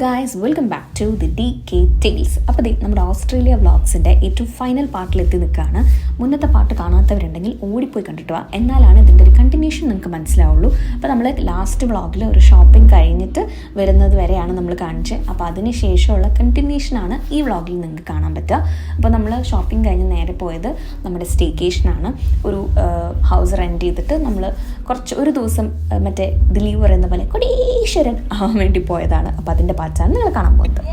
Guys, welcome back to the DK Tales. അപ്പോൾ നമ്മുടെ Australia വ്ളോഗ്സിൻ്റെ ഏറ്റവും ഫൈനൽ പാർട്ടിലെത്തി നിൽക്കുകയാണ്. മുന്നത്തെ പാർട്ട് കാണാത്തവരുണ്ടെങ്കിൽ ഓടിപ്പോയി കണ്ടിട്ട് വാ, എന്നാലാണ് ഇതിൻ്റെ ഒരു കണ്ടിന്യൂഷൻ നിങ്ങൾക്ക് മനസ്സിലാവുള്ളൂ. അപ്പോൾ നമ്മൾ ലാസ്റ്റ് വ്ളോഗിൽ ഒരു ഷോപ്പിംഗ് കഴിഞ്ഞിട്ട് വരുന്നത് വരെയാണ് നമ്മൾ കാണിച്ചത്. അപ്പോൾ അതിന് ശേഷമുള്ള കണ്ടിന്യൂഷനാണ് ഈ വ്ളോഗിൽ നിങ്ങൾക്ക് കാണാൻ പറ്റുക. അപ്പോൾ നമ്മൾ ഷോപ്പിംഗ് കഴിഞ്ഞ് നേരെ പോയത് നമ്മുടെ സ്റ്റേക്കേഷനാണ്. ഒരു ഹൗസ് റെൻറ്റ് ചെയ്തിട്ട് നമ്മൾ ഒരു ദിവസം മറ്റേ ദിലീപ് പറയുന്ന പോലെ കൊടീശ്വരൻ ആവാൻ വേണ്ടി പോയതാണ്. അപ്പോൾ അതിൻ്റെ പാർട്സാണ് നിങ്ങൾ കാണാൻ പോകുന്നത്.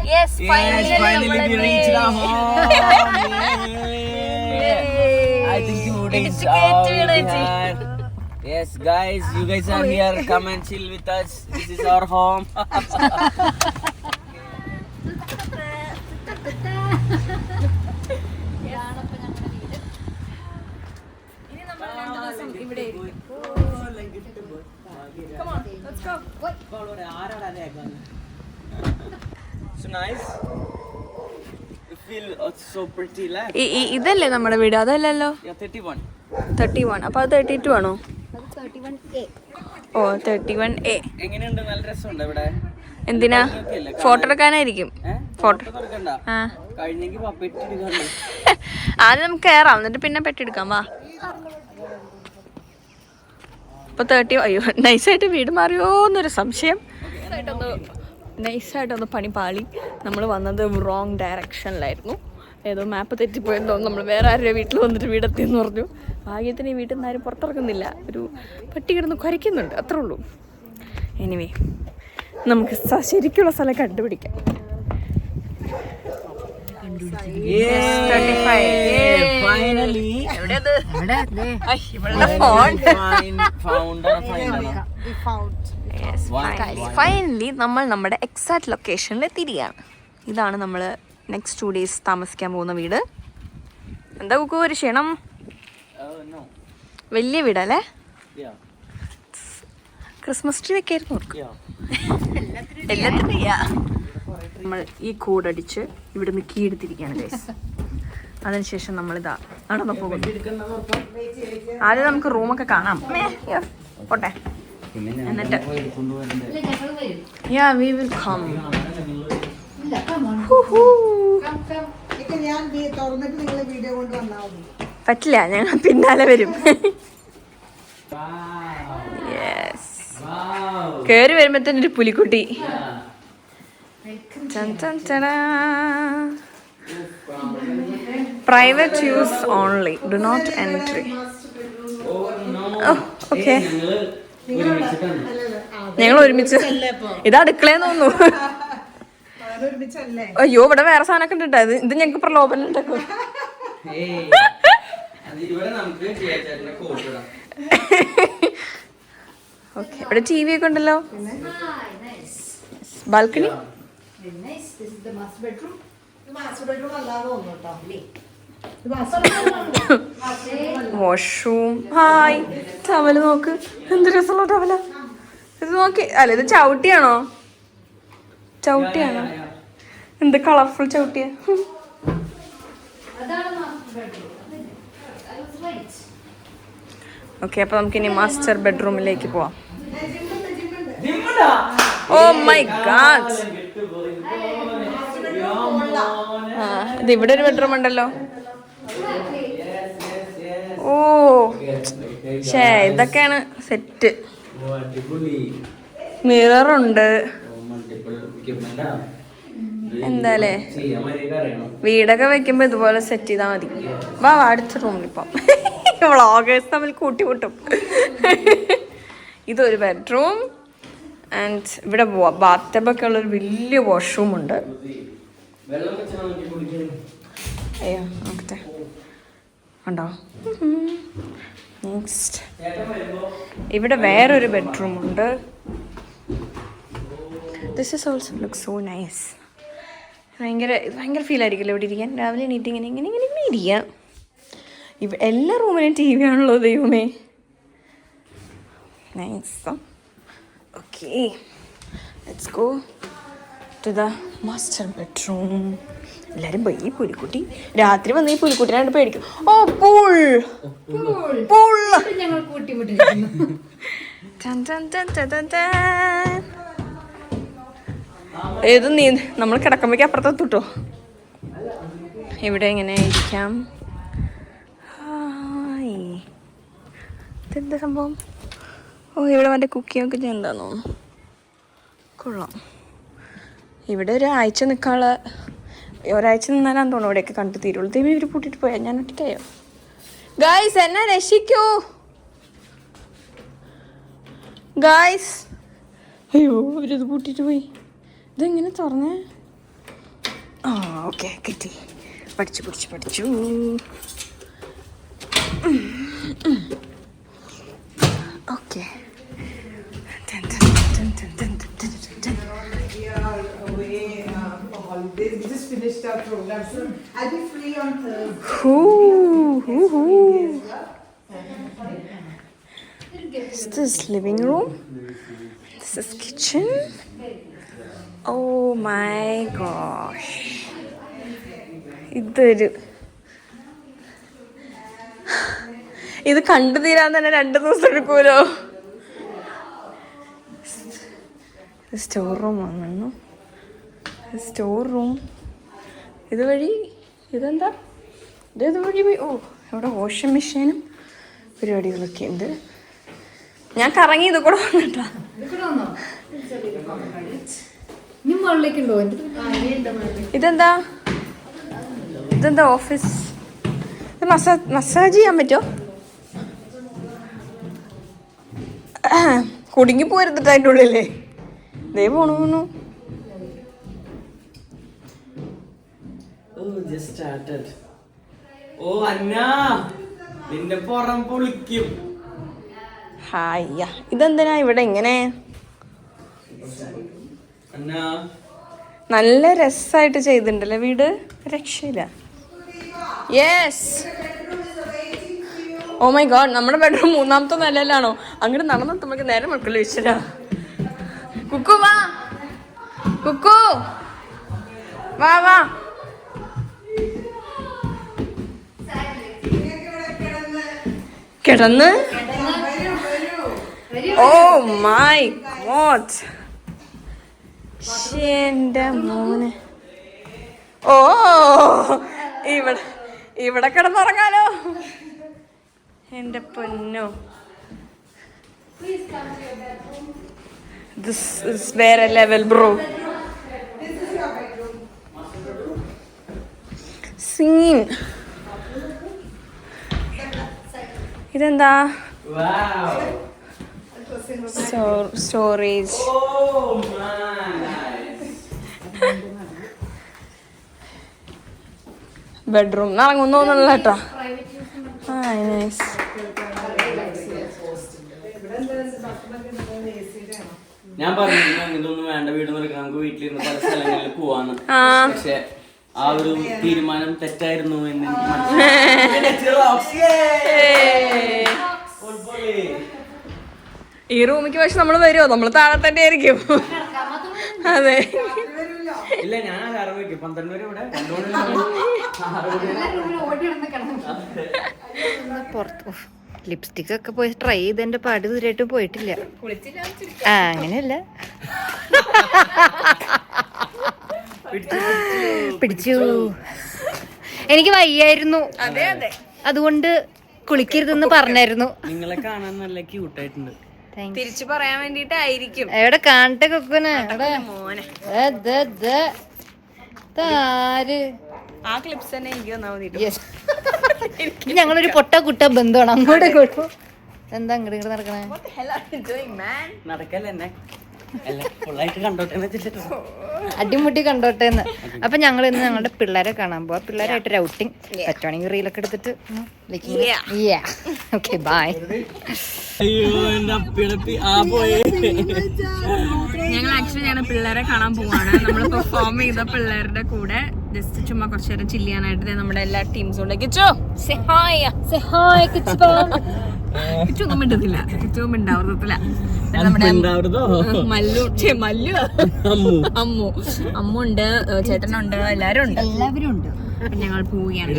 Yes guys, you guys are here, come and chill with us. This is our home. Come on, let's go. So nice. You feel so pretty, like. ഇതല്ലേ നമ്മുടെ വീട്? അതല്ലല്ലോ. Yeah, 31. 31. അപ്പോൾ അത് 32 ആണോ? അത് 31A. ഓ 31A. എങ്ങനെയുണ്ട്? നല്ല രസമുണ്ട് ഇവിടെ. എന്തിനാ? ഫോട്ടോ എടുക്കാനായിരിക്കും. ഫോട്ടോ എടുക്കണ്ട. ആ കഴിഞ്ഞെങ്കിൽ പെട്ടെടുക്കാൻ. ആദ്യം നമുക്ക് കയറാം, എന്നിട്ട് പിന്നെ പെട്ടെടുക്കാം. വാ. ഇപ്പോൾ 30. അയ്യോ, നൈസായിട്ട് വീട് മാറിയോ എന്നൊരു സംശയം. നൈസായിട്ടൊന്ന് പണി പാളി. നമ്മൾ വന്നത് റോങ് ഡയറക്ഷനിലായിരുന്നു. ഏതോ മാപ്പ് തെറ്റിപ്പോയെന്ന് തോന്നുന്നു. നമ്മൾ വേറെ ആരുടെ വീട്ടിൽ വന്നിട്ട് വീടെത്തിയെന്ന് പറഞ്ഞു. ഭാഗ്യത്തിന് ഈ വീട്ടിൽ നിന്ന് ആരും പുറത്തിറക്കുന്നില്ല. ഒരു പട്ടി കിടന്ന് കുരയ്ക്കുന്നുണ്ട്, അത്രേ ഉള്ളൂ. എനിവേ, നമുക്ക് ശരിക്കുള്ള സ്ഥലം കണ്ടുപിടിക്കാം. ഫൈനലി നമ്മൾ നമ്മുടെ എക്സാക്ട് ലൊക്കേഷനിൽ എത്തിയിരിക്കുകയാണ്. ഇതാണ് നമ്മൾ നെക്സ്റ്റ് 2 days താമസിക്കാൻ പോകുന്ന വീട്. എന്താ കുക്കു ഒരു ക്ഷണം? വലിയ വീടല്ലേ? ക്രിസ്മസ് ട്രീ വെക്കായിരുന്നു എല്ലാത്തിനും. നമ്മൾ ഈ കോഡടിച്ച് ഇവിടെ നിന്ന് കീ എടുത്തിരിക്കുകയാണ് ഗൈസ്. അതിനുശേഷം നമ്മളിതാ നടന്നു പോകുന്നു. ആദ്യം നമുക്ക് റൂമൊക്കെ കാണാം, പോട്ടെ. എന്നിട്ട് we will come. പറ്റില്ല, ഞങ്ങൾ പിന്നാലെ വരും. കേറി വരുമ്പോ ഒരു പുലിക്കുട്ടി. Private use only, do not entry. Okay, ഞങ്ങൾ ഒരുമിച്ച്. ഇത് അടുക്കളയെന്ന് തോന്നുന്നു. അയ്യോ, ഇവിടെ വേറെ സാധനമൊക്കെ ഉണ്ട്. ഇത് ഞങ്ങൾക്ക് പ്രലോഭനം ഉണ്ടാക്കും. ഓക്കെ, ഇവിടെ TV ഒക്കെ ഉണ്ടല്ലോ. Balcony, washroom. ഹായ്, ടവല് നോക്ക്, എന്ത് രസമുള്ള ടവല. ഇത് നോക്കി. അല്ല, ഇത് ചവിട്ടിയാണോ? ചവിട്ടിയാണോ? എന്ത് കളർഫുൾ ചവിട്ടിയ. ഓക്കെ, അപ്പൊ നമുക്ക് ഇനി മാസ്റ്റർ ബെഡ്റൂമിലേക്ക് പോവാം. ഓ മൈ ഗാഡ്, ഇത് ഇവിടെ ഒരു ബെഡ്റൂം ഉണ്ടല്ലോ. ഓ ശേ, ഇതൊക്കെയാണ് സെറ്റ്. മിററുണ്ട്. എന്താലേ, വീടൊക്കെ വെക്കുമ്പോ ഇതുപോലെ സെറ്റ് ചെയ്താൽ മതി. വാ, അടുത്ത റൂമിലിപ്പോ വ്ളോഗേഴ്സ് തമ്മിൽ കൂട്ടിമുട്ടും. ഇതൊരു ബെഡ്റൂം. ആൻഡ് ഇവിടെ ബാത്ത് ടബൊക്കെ ഉള്ളൊരു വലിയ വാഷ്റൂം ഉണ്ട്. അയ്യോ, നോക്കട്ടെ, ഉണ്ടോ? നെക്സ്റ്റ് ഇവിടെ വേറൊരു ബെഡ്റൂം ഉണ്ട്. This is also look so nice. ഭയങ്കര ഫീൽ ആയിരിക്കുമല്ലോ ഇവിടെ ഇരിക്കാൻ. രാവിലെ എണീറ്റ് ഇങ്ങനെ ഇരിക്കാം. എല്ലാ റൂമിലും TV ആണല്ലോ, ദൈവമേ. Nice. Okay, let's go to the master bedroom. എല്ലാവരും പോയി. ഈ പുലിക്കുട്ടി രാത്രി വന്ന് ഈ പുലിക്കുട്ടിനായിട്ട് പേടിക്കും. ഓ, പൂൾ ഞങ്ങൾ കൂട്ടിമുട്ടി. ഏത് നീ നമ്മൾ കിടക്കുമ്പോഴേക്ക് അപ്പുറത്തെത്തുട്ടോ. ഇവിടെ ഇങ്ങനെ ഇരിക്കാം. ഹായ്, ഇതെന്താ സംഭവം? ഓ, ഇവിടെ മറ്റേ കുക്കിങ്ങൊക്കെ ചെയ്യണ്ടെന്ന് തോന്നുന്നു. കൊള്ളാം. ഇവിടെ ഒരാഴ്ച നിൽക്കാനുള്ള, ഒരാഴ്ച നിന്നാലാന്ന് തോന്നുന്നു ഇവിടെയൊക്കെ കണ്ടു തീരുള്ളൂ. ദൈവം ഇവർ പൂട്ടിയിട്ട് പോയാൽ ഞാൻ ഒറ്റയ്ക്കായോ? ഗായ്സ്, എന്നെ രക്ഷിക്കൂ ഗായ്സ്. അയ്യോ, ഇവരിത് പൂട്ടിയിട്ട് പോയി. ഇതെങ്ങനെ തുറന്നേ? ആ, ഓക്കെ, കിട്ടി. പഠിച്ചു. Okay. Just finished our program, so I'll be free on Thursday. Is this living room? This is kitchen. Oh my gosh. ഇത് കണ്ടു തീരാൻ തന്നെ 2 ദിവസം എടുക്കുമല്ലോ. സ്റ്റോർ റൂം ആണ്. സ്റ്റോർ റൂം ഇതുവഴി, ഇതെന്താ ഇത് വഴി പോയി. ഓ, ഇവിടെ വാഷിംഗ് മെഷീനും പരിപാടികളൊക്കെ ഉണ്ട്. ഞാൻ കറങ്ങി ഇത് കൂടെ വന്നിട്ടാ. ഇതെന്താ ഓഫീസ്? ഇത് മസാജ് ചെയ്യാൻ പറ്റോ? കുടുങ്ങി പോരുന്നിട്ട് അതിൻ്റെ ഉള്ളിലേ. ദേ പോണു. ഹായ്യ, ഇതെന്തിനാ ഇവിടെ ഇങ്ങനെ? നല്ല രസമായിട്ട് ചെയ്തിട്ടുണ്ടല്ലേ വീട്, രക്ഷയില്ല. യെസ്, ഓ മൈ ഗോഡ്, നമ്മുടെ ബെഡ്റൂം 3ാമത്തെ നിലയിലാണോ? അങ്ങോട്ട് നടന്നെത്തുമ്പോഴേക്ക് നേരെ മക്കളിൽ വെച്ചിട്ടാ. കുക്കു വാ, കുക്കു വാ. കിടന്ന്. ഓ മൈ ഗോഡ്, എന്റെ മോനെ. ഓ, ഇവിടെ കിടന്നുറങ്ങാലോ എന്റെ പൊന്നോ. This is വേറെ ലെവൽ ബ്രോ. സീൻ. ഇതെന്താ? സ്റ്റോറേജ്. ബെഡ്റൂം ഇറങ്ങുന്നോന്നുള്ള കേട്ടോ. നൈസ്. ഞാൻ പറഞ്ഞു ഇതൊന്നും വേണ്ട, വീട് നിൽക്കാം, നമുക്ക് വീട്ടിലിരുന്ന് പല സ്ഥലങ്ങളിൽ പോവാന്ന്. പക്ഷെ ആ ഒരു തീരുമാനം തെറ്റായിരുന്നു എന്ന് ഈ റൂമിക്ക് പക്ഷെ നമ്മള് വരുമോ? നമ്മള് താഴെ തന്നെ ആയിരിക്കും. അതെ, ഇല്ല, ഞാൻ ആറ് വയ്ക്കും 12 വരെ ഇവിടെ പുറത്ത് ലിപ്സ്റ്റിക് ഒക്കെ പോയി ട്രൈ ചെയ്ത് എന്റെ പാട് ഇതുവരെയായിട്ടും പോയിട്ടില്ല. അങ്ങനെയല്ല, പിടിച്ചു. എനിക്ക് വയ്യായിരുന്നു, അതുകൊണ്ട് കുളിക്കരുതെന്ന് പറഞ്ഞായിരുന്നു. നിങ്ങളെ കാണാൻ നല്ല ക്യൂട്ടായിട്ടുണ്ട്. തിരിച്ചു പറയാൻ വേണ്ടിട്ടായിരിക്കും. എവിടെ കാണട്ടെ കൊക്കുന്? മോനെ, ആ ക്ലിപ്സ് തന്നെ എനിക്ക് ഞങ്ങളൊരു പൊട്ട കുട്ട ബന്ധമാണ്. അങ്ങോട്ട് ഇങ്ങോട്ടും എന്താ ഇങ്ങോട്ട് നടക്കണേ? നടക്കല്ലേ എന്നെ കണ്ടോട്ടെ, അടിമുട്ടി കണ്ടോട്ടേന്ന്. അപ്പൊ ഞങ്ങൾ ഇന്ന് ഞങ്ങളുടെ പിള്ളേരെ കാണാൻ പോവാ. പിള്ളേരായിട്ടൊരു ഔട്ടിങ് പറ്റുവാണെങ്കിൽ റീലൊക്കെ എടുത്തിട്ട് ഓക്കെ ബൈ. ഞങ്ങൾ ആക്ച്വലി പിള്ളേരെ കാണാൻ പോവാണ്. നമ്മൾ പെർഫോം ചെയ്ത പിള്ളേരുടെ കൂടെ ജസ്റ്റ് ചുമ്മാ കുറച്ചു നേരം ചില്ല് ചെയ്യാനായിട്ട് നമ്മുടെ എല്ലാ ടീംസും ഉണ്ട്. കിച്ചൊന്നും മിണ്ടുന്നില്ല, കിച്ചൊന്നും മിണ്ടാവൃതത്തില്ല. നമ്മുടെ അമ്മുണ്ട്, ചേട്ടനുണ്ട്, എല്ലാരും ഉണ്ട്. ഞങ്ങൾ പോവുകയാണ്.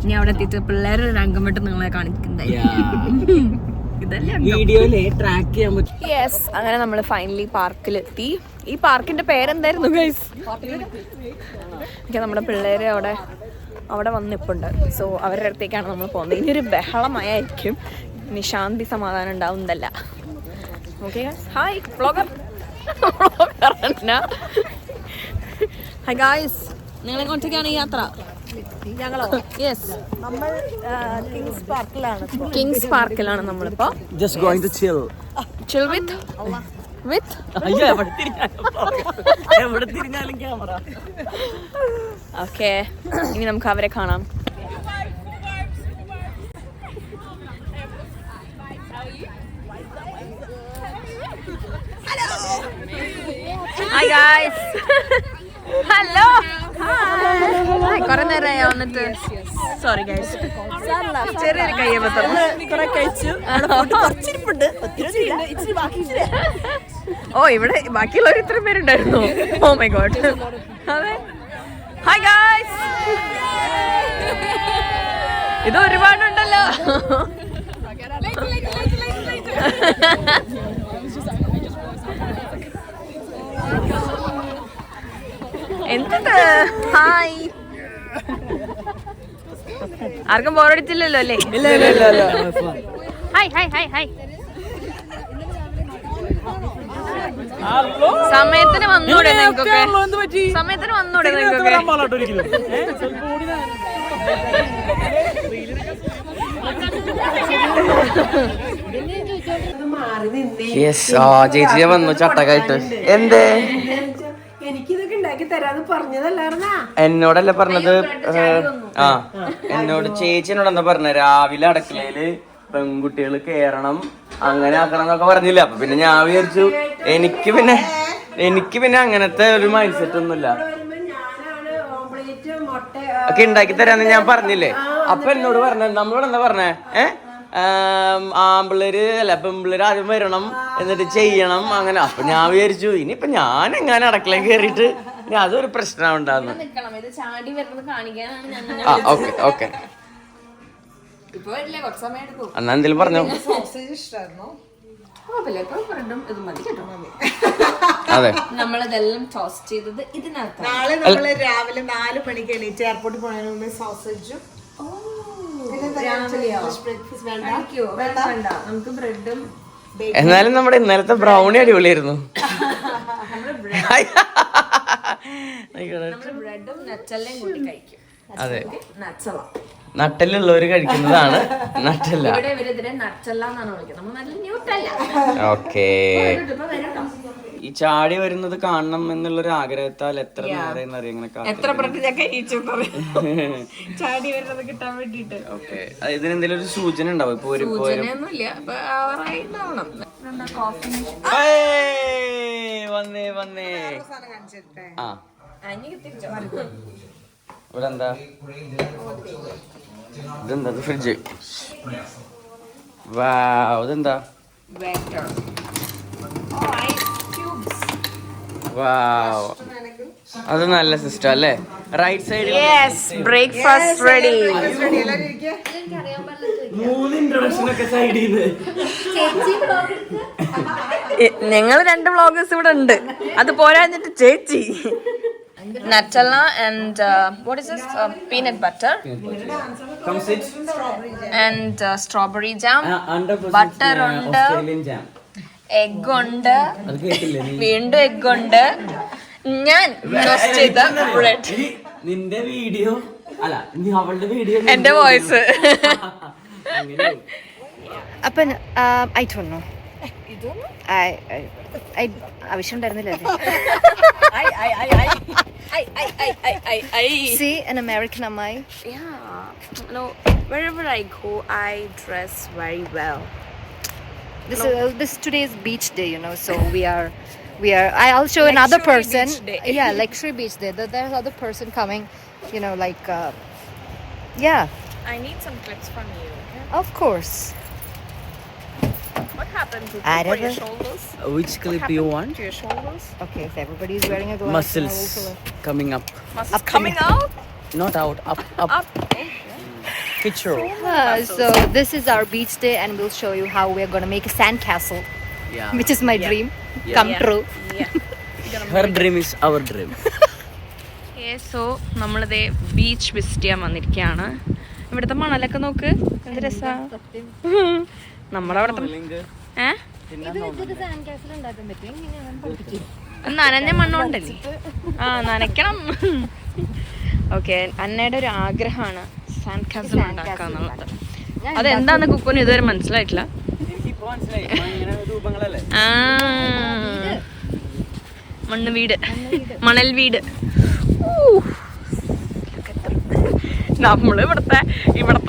ഇനി അവിടെ എത്തിയിട്ട് പിള്ളേരുടെ രംഗം വിട്ട് നിങ്ങളെ കാണിക്കുന്നതായിരിക്കും. വീഡിയോയില് ട്രാക്ക് ചെയ്യാൻ പറ്റും. യെസ്, അങ്ങനെ നമ്മൾ ഫൈനലി പാർക്കിലെത്തി. ഈ പാർക്കിന്റെ പേരെന്തായിരുന്നു ഗൈസ്? നമ്മുടെ പിള്ളേര് അവിടെ വന്നിപ്പുണ്ട്. സോ അവരുടെ അടുത്തേക്കാണ് നമ്മൾ പോകുന്നത്. ഇനിയൊരു ബഹളമായിരിക്കും, ഇനി ശാന്തി സമാധാനം ഉണ്ടാവുന്നതല്ല. Okay, hi vlogger. Hi guys, നിങ്ങൾ എങ്ങോട്ടേക്കാണ് ഈ യാത്ര? ഞങ്ങളോ? യെസ്, നമ്മൾ കിങ്സ് പാർക്കിലാണ് നമ്മളിപ്പോ. Just going to chill. Chill with എവിടെ തിരിഞ്ഞാലും ക്യാമറ. ഓക്കെ, ഇനി നമുക്ക് അവരെ കാണാം. Hi guys. ഹലോ. കുറെ നേരമായി വന്നിട്ട്. സോറി ഗൈസ്, ചെറിയൊരു കയ്യബദ്ധം. ഓ, ഇവിടെ ബാക്കിയുള്ളവർ ഇത്ര പേരുണ്ടായിരുന്നു. Oh my God. അതെ, ഹായ് ഗായ്സ്. ഇത് ഒരുപാടുണ്ടല്ലോ. എന്ത്? ഹായ്. ആർക്കും ബോറടിച്ചില്ലല്ലോ അല്ലേ? Hi hi hi hi. സമയത്തിന് വന്നൂടെ നിങ്ങൾക്കൊക്കെ? സമയത്തിന് വന്നൂടെ നിങ്ങൾക്കൊക്കെ? ചേച്ചിയെ വന്നു ചട്ടക്കായിട്ട്. എന്തേ? എനിക്കിതൊക്കെ ഉണ്ടാക്കി തരാന്ന് പറഞ്ഞതല്ലായിരുന്നാ? എന്നോടല്ല പറഞ്ഞത്. ആ, എന്നോട് ചേച്ചിനോട് എന്താ പറഞ്ഞ, രാവിലെ അടുക്കളയില് പെൺകുട്ടികൾ കേറണം, അങ്ങനെ ആക്കണം എന്നൊക്കെ പറഞ്ഞില്ല. അപ്പൊ പിന്നെ ഞാൻ വിചാരിച്ചു, എനിക്ക് പിന്നെ അങ്ങനത്തെ ഒരു മൈൻഡ് സെറ്റ് ഒന്നുമില്ല. ഒക്കെ ഉണ്ടാക്കി തരാന്ന് ഞാൻ പറഞ്ഞില്ലേ. അപ്പൊ എന്നോട് പറഞ്ഞ, നമ്മളോട് എന്താ പറഞ്ഞേ, ആമ്പിള്ളേര് അല്ല പെമ്പിള്ളേര് ആദ്യം വരണം, എന്നിട്ട് ചെയ്യണം, അങ്ങനെ. അപ്പൊ ഞാൻ വിചാരിച്ചു, ഇനിയിപ്പൊ ഞാൻ എങ്ങനെ അടുക്കളയിൽ കയറിയിട്ട് ഇനി അതൊരു പ്രശ്നം ഉണ്ടാകുന്നു. ഓക്കെ ഓക്കെ, എന്നാ എന്തേലും പറഞ്ഞോ. അതെ, നമ്മളിതെല്ലാം ടോസ്റ്റ് ചെയ്തത് ഇതിനകത്ത്. നാളെ നമ്മള് രാവിലെ 4 മണിക്ക് എണീറ്റ് എയർപോർട്ടിൽ പോയതിനു മുമ്പ് സോസേജും നമുക്ക് ബ്രെഡും. എന്നാലും നമ്മുടെ ഇന്നലത്തെ ബ്രൗണി അടിപൊളിയായിരുന്നു. ബ്രെഡും നട്ടെല്ലാം കൂട്ടി കഴിക്കും. അതെ, നട്ടലുള്ളവര് കഴിക്കുന്നതാണ് നട്ടല്ല. ഓക്കെ, ഈ ചാടി വരുന്നത് കാണണം എന്നുള്ളൊരു ആഗ്രഹത്താൽ എത്ര നേരം അറിയാം ചാടി വരുന്നത് കിട്ടാൻ വേണ്ടിട്ട്. ഓക്കെ, ഇതിനെന്തെങ്കിലും ഒരു സൂചന ഉണ്ടാവും? ഇപ്പൊ വന്നേ വന്നേ. ആ, ഇവിടെ എന്താ? ഇതെന്താ? ഫ്രിഡ്ജ്. വാവ്, ഇതെന്താ? വാവ്, അത് നല്ല സിസ്റ്റം അല്ലേ? റൈറ്റ് സൈഡിൽ ബ്രേക്ക്ഫാസ്റ്റ് റെഡി. 3 ഇൻട്രൊഡക്ഷൻ ഒക്കെ സൈഡിൽ. ഞങ്ങൾ 2 വ്ളോഗേഴ്സ് ഇവിടെ ഉണ്ട്, അത് പോരാഞ്ഞിട്ട് ചേച്ചി. Nutella and what is this? Peanut butter. And strawberry jam. Butter ഉണ്ട്, egg ഉണ്ട്, വീണ്ടും egg ഉണ്ട്. ഞാൻ ടോസ്റ്റ് ചെയ്ത ബ്രെഡ്. നിന്റെ വീഡിയോ അല്ല, അവളുടെ വീഡിയോ, എന്റെ വോയിസ്. അപ്പം I don't know. ആവശ്യമുണ്ടായിരുന്നില്ല. See, an American അമ്മായി. Yeah, no, wherever I go I dress very well. This today's beach day, you know, so we are I'll show another person. Yeah, luxury beach day. There's other person coming, you know, like yeah, I need some clips from you. Okay? of course. What happened to your shoulders? Which clip you want? To your shoulders? Okay, if everybody is wearing a glass, Muscles coming up. Muscles coming out? Not out, up. Picture. So this is our beach day and we'll show you how we're going to make a sand castle, Yeah. which is my dream Yeah. come true. Yeah. Her dream is our dream. So നമ്മളിതേ beach visit ചെയ്യാൻ വന്നിരിക്കുകയാണ്. ഇവിടുത്തെ മണലൊക്കെ നോക്ക്, എന്ത് രസാ. നമ്മുടെ അവിടുത്തെ നനഞ്ഞ മണ്ണുണ്ടല്ലേ, നനയ്ക്കണം. ഓക്കെ, അന്നയുടെ ഒരു ആഗ്രഹമാണ് സാൻഡ് കാസിൽ ഉണ്ടാക്കാന്നുള്ളത്. അതെന്താന്ന് കുക്കുന് ഇതുവരെ മനസ്സിലായിട്ടില്ല. മണ്ണ് വീട്, മണൽ വീട്. നമ്മൾ ഇവിടുത്തെ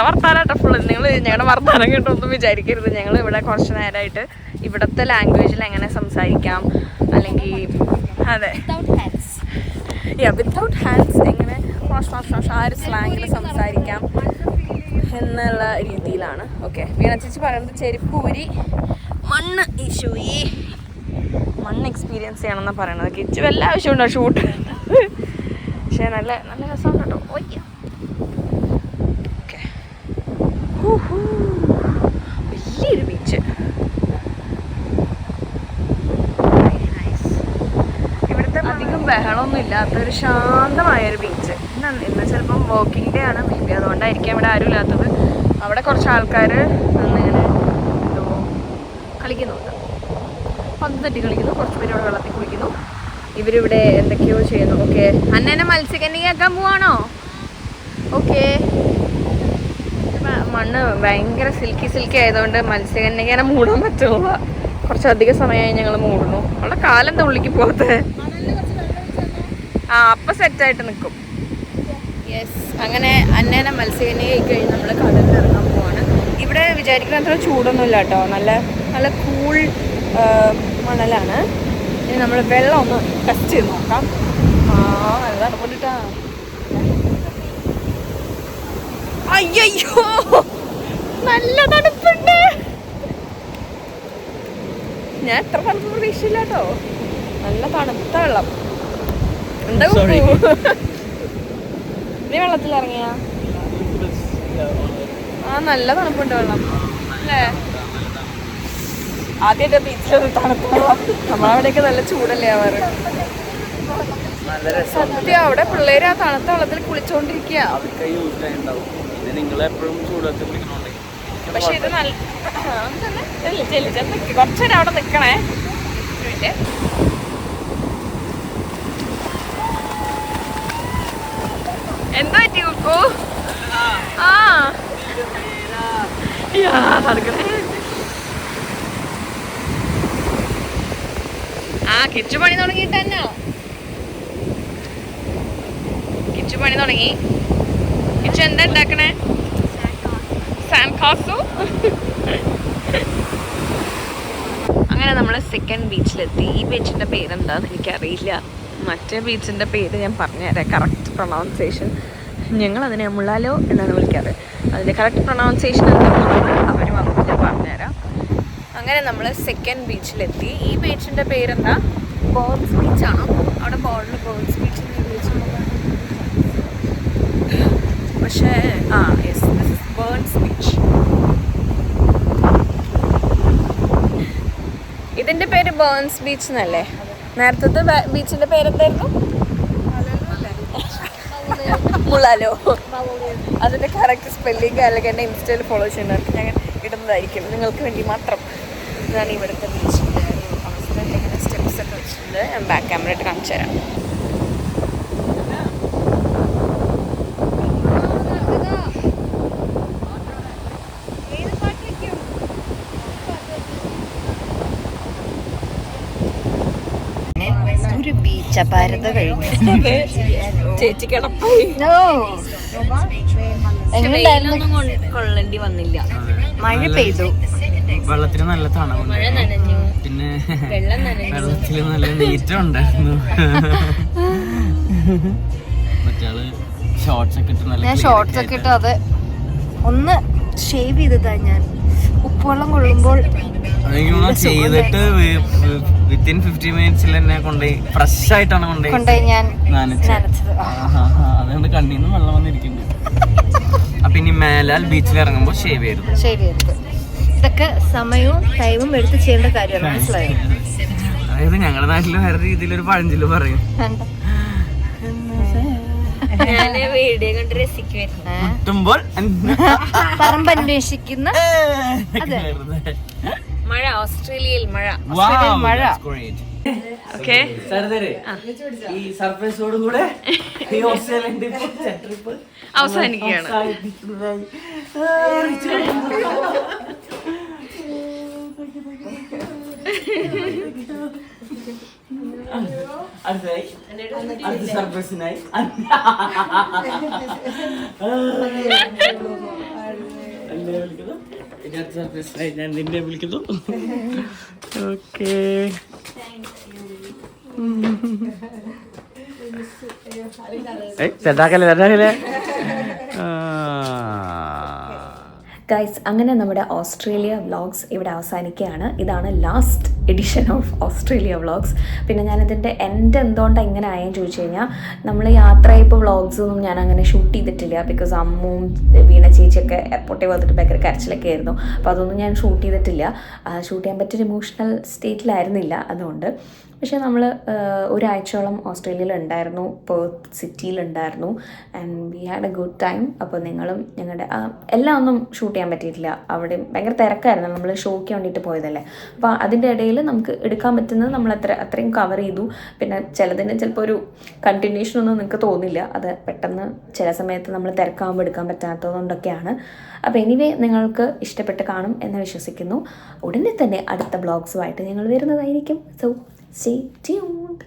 വർത്താനായിട്ട് ഫുള്ള്. നിങ്ങൾ ഞങ്ങളുടെ വർത്താനം കേട്ടൊന്നും വിചാരിക്കരുത്. ഞങ്ങൾ ഇവിടെ കുറച്ച് നേരമായിട്ട് ഇവിടുത്തെ ലാംഗ്വേജിൽ എങ്ങനെ സംസാരിക്കാം, അല്ലെങ്കിൽ അതെ വിത്തൗട്ട് ഹാൻഡ്സ് എങ്ങനെ ആ ഒരു സ്ലാങ്ങിൽ സംസാരിക്കാം എന്നുള്ള രീതിയിലാണ്. ഓക്കെ, വീണ ചേച്ചി പറയുന്നത് ചെരുപ്പ് ഊരി മണ്ണ് ഈശോയെ മണ്ണ് എക്സ്പീരിയൻസ് ചെയ്യണമെന്നാണ് പറയണത്. കിച്ചു എല്ലാ ആവശ്യമുണ്ടോ ഷൂട്ട്, പക്ഷേ നല്ല നല്ല രസമാണ് കേട്ടോ. ഓക്കെ, വലിയൊരു ബീച്ച്. ഇവിടുത്തെ അധികം ബഹളമൊന്നും ഇല്ലാത്തൊരു ശാന്തമായൊരു ബീച്ച്. ഇന്ന് ചിലപ്പം വർക്കിംഗ് ഡേ ആണ്, മേ ബി അതുകൊണ്ടായിരിക്കും ഇവിടെ ആരും ഇല്ലാത്തത്. അവിടെ കുറച്ച് ആൾക്കാർ ഇങ്ങനെ എന്തോ കളിക്കുന്നുണ്ട്, പന്ത് തട്ടി കളിക്കുന്നു. കുറച്ച് പേര് ഇവിടെ വെള്ളത്തിൽ കുളിക്കുന്നു. ഇവരിവിടെ എന്തൊക്കെയോ ചെയ്യുന്നു. ഓക്കെ, അന്നേനെ മത്സ്യകന്യകയാക്കാൻ പോവാണോ? ഓക്കെ, മണ്ണ് ഭയങ്കര സിൽക്കി ആയതുകൊണ്ട് മത്സ്യകന്യകനെ മൂടാൻ പറ്റുള്ള. കുറച്ചധികം സമയമായി ഞങ്ങൾ മൂടുന്നു. അവളുടെ കാലം ഉള്ളിക്ക് പോകത്തെ. അപ്പം സെറ്റായിട്ട് നിൽക്കും. യെസ്, അങ്ങനെ അന്നേനെ മത്സ്യകന്യക കഴിഞ്ഞ് നമ്മൾ കടലിൽ ഇറങ്ങാൻ പോവാണ്. ഇവിടെ വിചാരിക്കുന്ന അത്ര ചൂടൊന്നുമില്ല കേട്ടോ, നല്ല നല്ല കൂൾ മണലാണ്. ഇനി നമ്മൾ വെള്ളം ഒന്ന് ടെസ്റ്റ് ചെയ്ത് നോക്കാം. നല്ല തണുപ്പിട്ടാ. അയ്യോ, നല്ല തണുപ്പുണ്ട്. ഞാൻ എത്ര തണുപ്പ് പ്രതീക്ഷയില്ല കേട്ടോ. നല്ല തണുത്ത വെള്ളം. എന്താ നീ വെള്ളത്തിൽ ഇറങ്ങിയ? നല്ല തണുപ്പുണ്ട് വെള്ളം അല്ലേ? ആദ്യമായിട്ട് ബീച്ചിലൊരു തണുപ്പ് വെള്ളം. നമ്മളവിടെയൊക്കെ നല്ല ചൂടല്ലേ ആവാറ്. സത്യം, അവിടെ പിള്ളേര് ആ തണുത്ത വെള്ളത്തിൽ കുളിച്ചോണ്ടിരിക്കുക. പക്ഷെ ഇത് നല്ല കുറച്ചേരം അവിടെ നിക്കണേ. എന്താ പറ്റി കുക്കു? നടക്കണേ. കിച്ചു പണി തുടങ്ങിയിട്ട് തന്നെ. കിച്ചു പണി തുടങ്ങി. കിച്ചു എന്താ ഉണ്ടാക്കണേ? Sand castle. അങ്ങനെ നമ്മൾ സെക്കൻഡ് ബീച്ചിലെത്തി. ഈ ബീച്ചിൻ്റെ പേരെന്താന്ന് എനിക്കറിയില്ല. മറ്റേ ബീച്ചിൻ്റെ പേര് ഞാൻ പറഞ്ഞുതരാം, കറക്റ്റ് പ്രൊണൗൺസിയേഷൻ. ഞങ്ങളതിനെ മുള്ളാലോ എന്നാണ് വിളിക്കാറ്. അതിൻ്റെ കറക്റ്റ് പ്രൊണൗൺസിയേഷൻ എന്താണെന്നുള്ളത് അവർ വന്നിട്ട് ഞാൻ പറഞ്ഞുതരാം. അങ്ങനെ നമ്മൾ സെക്കൻഡ് ബീച്ചിലെത്തി. ഈ ബീച്ചിൻ്റെ പേരെന്താ? ബേൺസ് ബീച്ചാണ്. അവിടെ ബോർഡിൽ ബേൺസ് ബീച്ച് പക്ഷേ yes, this is burns beach. ഇതിൻ്റെ പേര് ബേൺസ് ബീച്ച് എന്നല്ലേ? നേരത്തെ ബീച്ചിൻ്റെ പേരെന്തായിരുന്നു? മുള്ളാലോ. അതിൻ്റെ കറക്റ്റ് സ്പെല്ലിംഗ് അല്ലെങ്കിൽ എൻ്റെ ഇൻസ്റ്റയിൽ ഫോളോ ചെയ്യുന്നവർക്ക് ഞാൻ ഇടുന്നതായിരിക്കും നിങ്ങൾക്ക് വേണ്ടി മാത്രം. ഇതാണ് ഇവിടുത്തെ ബീച്ചിൻ്റെ ഒരു അവസ്ഥ. ഇങ്ങനെ സ്റ്റെപ്സ് ഒക്കെ വെച്ചിട്ടുണ്ട്. ഞാൻ ബാക്ക് ക്യാമറ ആയിട്ട് കാണിച്ചു തരാം. ഒരു ബീച്ച് അപാരത കഴിഞ്ഞു. ചേച്ചി കിടപ്പായി. കൊള്ളേണ്ടി വന്നില്ല. മഴ പെയ്തു, വെള്ളത്തിന് നല്ല തണുപ്പ്, മഴ നനഞ്ഞു, പിന്നെ വെള്ളം നനഞ്ഞു, വെള്ളത്തിൽ നല്ല നീറ്റം ഉണ്ടായിരുന്നു. മറ്റാള് ഷോർട്സ് ഒക്കെ ഇട്ട് ഞാൻ ഷോർട്സ് ഒക്കെ ഇട്ട് അത് ഒന്ന് ഷേവ് ചെയ്തതാ. ഞാൻ ഉപ്പുവെള്ളം കൊള്ളുമ്പോൾ ചെയ്തിട്ട് വിത്തിൻ 50 മിനിറ്റ്സിൽ തന്നെ കൊണ്ടുപോയി ഫ്രഷ് ആയിട്ടാണ് കൊണ്ടുപോയി ഞാൻ നനച്ചത്. അതുകൊണ്ട് കണ്ണീന്ന് വെള്ളം വന്നിരിക്കുന്നുണ്ട്. അപ്പൊ ഇനി മേലാൽ ബീച്ചിൽ ഇറങ്ങുമ്പോൾ ഷേവ് ചെയ്യരുത്. ഇതൊക്കെ സമയവും ടൈമും എടുത്ത് ചെയ്യേണ്ട കാര്യമാണ്, മനസ്സിലായോ? അതായത് ഞങ്ങളുടെ നാട്ടില് വേറെ രീതിയിലൊരു പഴഞ്ചൊല്ല് പറയും, ഞാന് വീഡിയോ കണ്ട് രസിക്കുമായിരുന്നു. മുട്ടുമ്പോൾ പറമ്പന്വേഷിക്കുന്ന മഴ, ഓസ്ട്രേലിയയിൽ മഴ. മഴ. ഓക്കെ, ഈ സർപ്രൈസോടും കൂടെ ഈ ഓസ്ട്രേലിയൻ ട്രിപ്പ് അവസാനിക്കുകയാണ്. അടുത്ത സർപ്രൈസിനായി ഞാൻ നിന്നെ വിളിക്കുന്നു. ഓക്കെ, തെറ്റാക്കല്ലേ. ഗൈസ്, അങ്ങനെ നമ്മുടെ ഓസ്ട്രേലിയ വ്ളോഗ്സ് ഇവിടെ അവസാനിക്കുകയാണ്. ഇതാണ് last edition of Australia vlogs. പിന്നെ ഞാനിതിൻ്റെ എൻ്റെ എന്തുകൊണ്ടാണ് ഇങ്ങനെ ആയെന്ന് ചോദിച്ചു കഴിഞ്ഞാൽ, നമ്മൾ യാത്രയപ്പോൾ വ്ളോഗ്സൊന്നും ഞാൻ അങ്ങനെ ഷൂട്ട് ചെയ്തിട്ടില്ല. ബിക്കോസ് അമ്മും വീണ ചേച്ചിയൊക്കെ എയർപോർട്ടിൽ വന്നിട്ട് ഭയങ്കര കരച്ചിലൊക്കെ ആയിരുന്നു. അപ്പോൾ അതൊന്നും ഞാൻ ഷൂട്ട് ചെയ്തിട്ടില്ല. ഷൂട്ട് ചെയ്യാൻ പറ്റിയൊരു ഇമോഷണൽ സ്റ്റേറ്റിലായിരുന്നില്ല അതുകൊണ്ട്. പക്ഷേ നമ്മൾ ഒരാഴ്ചയോളം ഓസ്ട്രേലിയയിൽ ഉണ്ടായിരുന്നു, പെർത്ത് സിറ്റിയിലുണ്ടായിരുന്നു. And we had a good time. അപ്പോൾ നിങ്ങളും ഞങ്ങളുടെ എല്ലാം ഒന്നും ഷൂട്ട് ചെയ്യാൻ പറ്റിയിട്ടില്ല. അവിടെ ഭയങ്കര തിരക്കായിരുന്നു, നമ്മൾ ഷോയ്ക്ക് വേണ്ടിയിട്ട് പോയതല്ലേ. അപ്പോൾ അതിൻ്റെ ഇടയിൽ നമുക്ക് എടുക്കാൻ പറ്റുന്നത് നമ്മൾ അത്രയും കവർ ചെയ്തു. പിന്നെ ചിലതിന് ചിലപ്പോൾ ഒരു കണ്ടിന്യൂഷൻ ഒന്നും നിങ്ങൾക്ക് തോന്നില്ല, അത് പെട്ടെന്ന് ചില സമയത്ത് നമ്മൾ തിരക്കാകുമ്പോൾ എടുക്കാൻ പറ്റാത്തതുകൊണ്ടൊക്കെയാണ്. അപ്പോൾ എനിവേ നിങ്ങൾക്ക് ഇഷ്ടപ്പെട്ട് കാണും എന്ന് വിശ്വസിക്കുന്നു. ഉടനെ തന്നെ അടുത്ത ബ്ലോഗ്സുമായിട്ട് ഞങ്ങൾ വരുന്നതായിരിക്കും. So stay tuned.